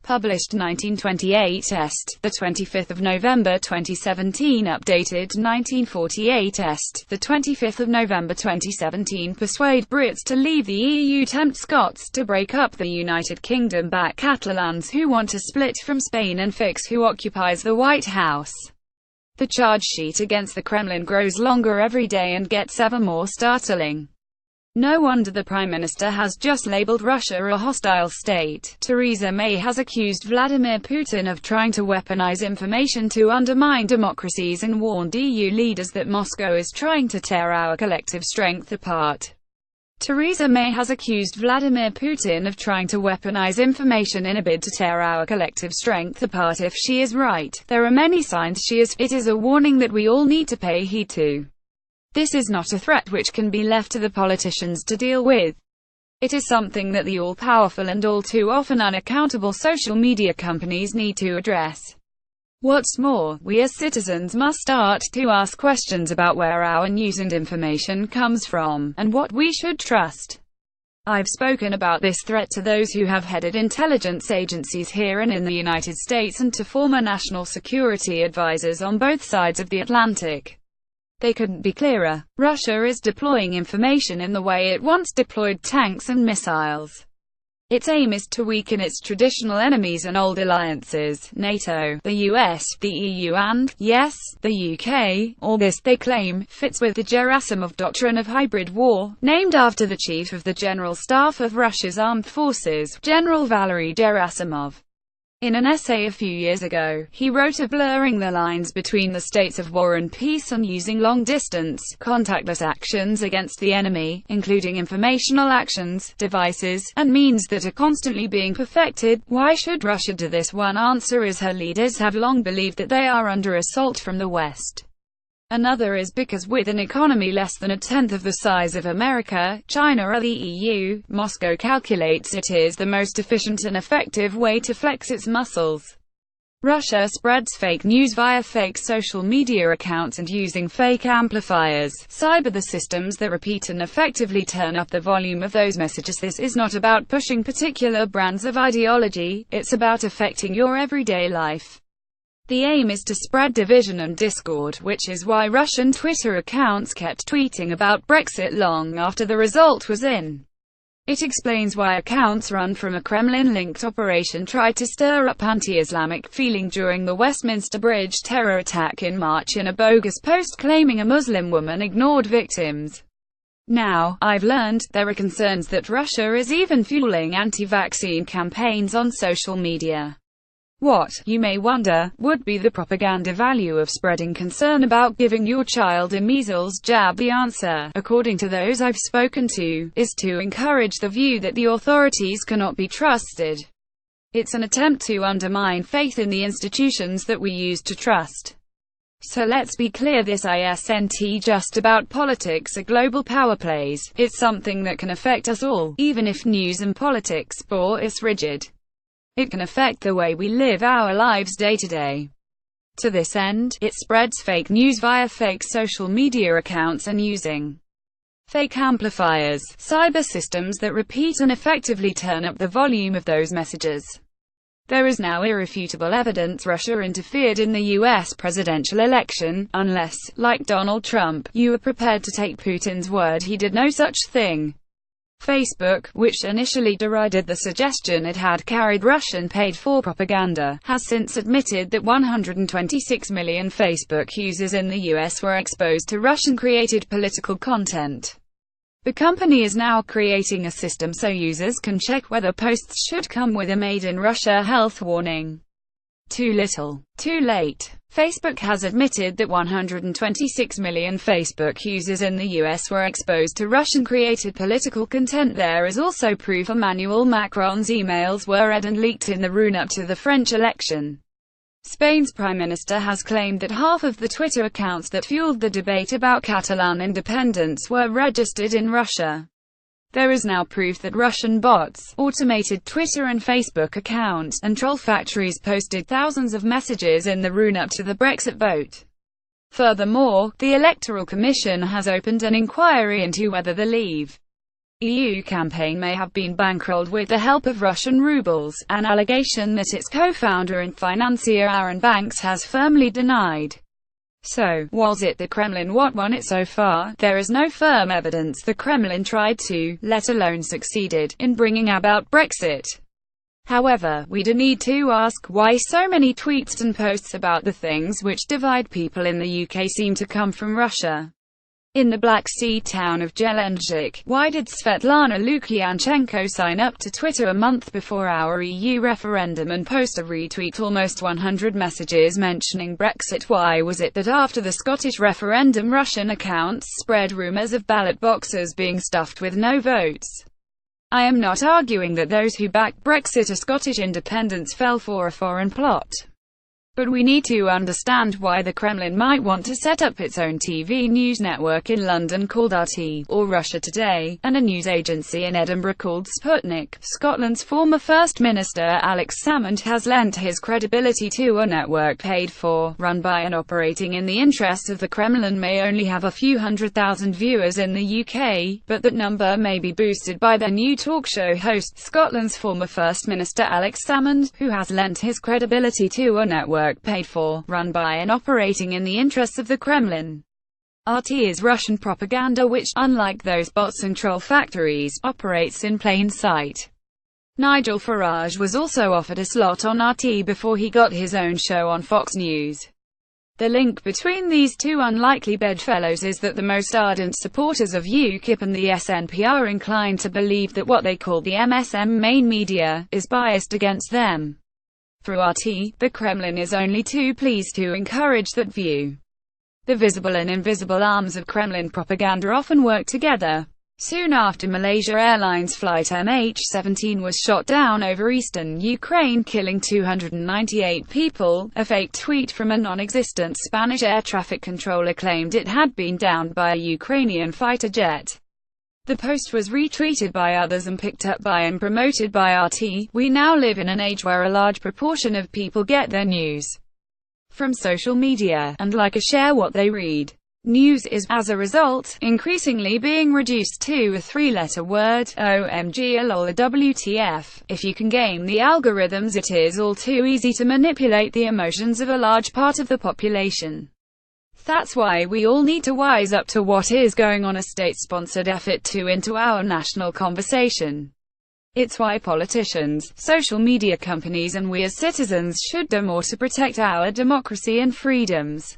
Published 1928 Est, the 25th of November 2017. Updated 1948 Est, the 25th of November 2017. Persuade Brits to leave the EU. Tempt Scots to break up the United Kingdom. Back Catalans who want to split from Spain, and fix who occupies the White House. The charge sheet against the Kremlin grows longer every day and gets ever more startling. No wonder the Prime Minister has just labelled Russia a hostile state. Theresa May has accused Vladimir Putin of trying to weaponize information to undermine democracies and warned EU leaders that Moscow is trying to tear our collective strength apart. Theresa May has accused Vladimir Putin of trying to weaponize information in a bid to tear our collective strength apart. If she is right, there are many signs she is. It is a warning that we all need to pay heed to. This is not a threat which can be left to the politicians to deal with. It is something that the all-powerful and all too often unaccountable social media companies need to address. What's more, we as citizens must start to ask questions about where our news and information comes from, and what we should trust. I've spoken about this threat to those who have headed intelligence agencies here and in the United States, and to former national security advisors on both sides of the Atlantic. They couldn't be clearer. Russia is deploying information in the way it once deployed tanks and missiles. Its aim is to weaken its traditional enemies and old alliances, NATO, the US, the EU and, yes, the UK. All this, they claim, fits with the Gerasimov doctrine of hybrid war, named after the chief of the General Staff of Russia's armed forces, General Valery Gerasimov. In an essay a few years ago, he wrote of blurring the lines between the states of war and peace and using long-distance, contactless actions against the enemy, including informational actions, devices, and means that are constantly being perfected. Why should Russia do this? One answer is her leaders have long believed that they are under assault from the West. Another is because with an economy less than a tenth of the size of America, China or the EU, Moscow calculates it is the most efficient and effective way to flex its muscles. Russia spreads fake news via fake social media accounts and using fake amplifiers, cyber the systems that repeat and effectively turn up the volume of those messages. This is not about pushing particular brands of ideology, it's about affecting your everyday life. The aim is to spread division and discord, which is why Russian Twitter accounts kept tweeting about Brexit long after the result was in. It explains why accounts run from a Kremlin-linked operation tried to stir up anti-Islamic feeling during the Westminster Bridge terror attack in March in a bogus post claiming a Muslim woman ignored victims. Now, I've learned, there are concerns that Russia is even fueling anti-vaccine campaigns on social media. What, you may wonder, would be the propaganda value of spreading concern about giving your child a measles jab? The answer, according to those I've spoken to, is to encourage the view that the authorities cannot be trusted. It's an attempt to undermine faith in the institutions that we used to trust. So let's be clear, this isn't just about politics or global power plays, it's something that can affect us all, even if news and politics bore us rigid. It can affect the way we live our lives day to day. To this end, it spreads fake news via fake social media accounts and using fake amplifiers, cyber systems that repeat and effectively turn up the volume of those messages. There is now irrefutable evidence Russia interfered in the US presidential election, unless, like Donald Trump, you are prepared to take Putin's word he did no such thing. Facebook, which initially derided the suggestion it had carried Russian paid-for propaganda, has since admitted that 126 million Facebook users in the US were exposed to Russian-created political content. The company is now creating a system so users can check whether posts should come with a Made in Russia health warning. Too little, too late. Facebook has admitted that 126 million Facebook users in the US were exposed to Russian-created political content. There is also proof Emmanuel Macron's emails were read and leaked in the run-up to the French election. Spain's Prime Minister has claimed that half of the Twitter accounts that fueled the debate about Catalan independence were registered in Russia. There is now proof that Russian bots, automated Twitter and Facebook accounts, and troll factories posted thousands of messages in the run-up to the Brexit vote. Furthermore, the Electoral Commission has opened an inquiry into whether the Leave EU campaign may have been bankrolled with the help of Russian rubles, an allegation that its co-founder and financier Aaron Banks has firmly denied. So, was it the Kremlin what won it so far? There is no firm evidence the Kremlin tried to, let alone succeeded, in bringing about Brexit. However, we do need to ask why so many tweets and posts about the things which divide people in the UK seem to come from Russia. In the Black Sea town of Gelendzhik, why did Svetlana Lukyanchenko sign up to Twitter a month before our EU referendum and post a retweet almost 100 messages mentioning Brexit? Why was it that after the Scottish referendum Russian accounts spread rumours of ballot boxes being stuffed with no votes? I am not arguing that those who backed Brexit or Scottish independence fell for a foreign plot. But we need to understand why the Kremlin might want to set up its own TV news network in London called RT, or Russia Today, and a news agency in Edinburgh called Sputnik. Scotland's former First Minister Alex Salmond has lent his credibility to a network paid for, run by and operating in the interest of the Kremlin. May only have a few 100,000 viewers in the UK, but that number may be boosted by their new talk show host, Scotland's former First Minister Alex Salmond, who has lent his credibility to a network paid for, run by and operating in the interests of the Kremlin. RT is Russian propaganda which, unlike those bots and troll factories, operates in plain sight. Nigel Farage was also offered a slot on RT before he got his own show on Fox News. The link between these two unlikely bedfellows is that the most ardent supporters of UKIP and the SNP are inclined to believe that what they call the MSM main media is biased against them. Through RT, the Kremlin is only too pleased to encourage that view. The visible and invisible arms of Kremlin propaganda often work together. Soon after Malaysia Airlines flight MH17 was shot down over eastern Ukraine, killing 298 people, a fake tweet from a non-existent Spanish air traffic controller claimed it had been downed by a Ukrainian fighter jet. The post was retweeted by others and picked up by and promoted by RT. We now live in an age where a large proportion of people get their news from social media, and like or share what they read. News is, as a result, increasingly being reduced to a three-letter word, OMG, lol, WTF. If you can game the algorithms, it is all too easy to manipulate the emotions of a large part of the population. That's why we all need to wise up to what is going on, a state-sponsored effort to into our national conversation. It's why politicians, social media companies and we as citizens should do more to protect our democracy and freedoms.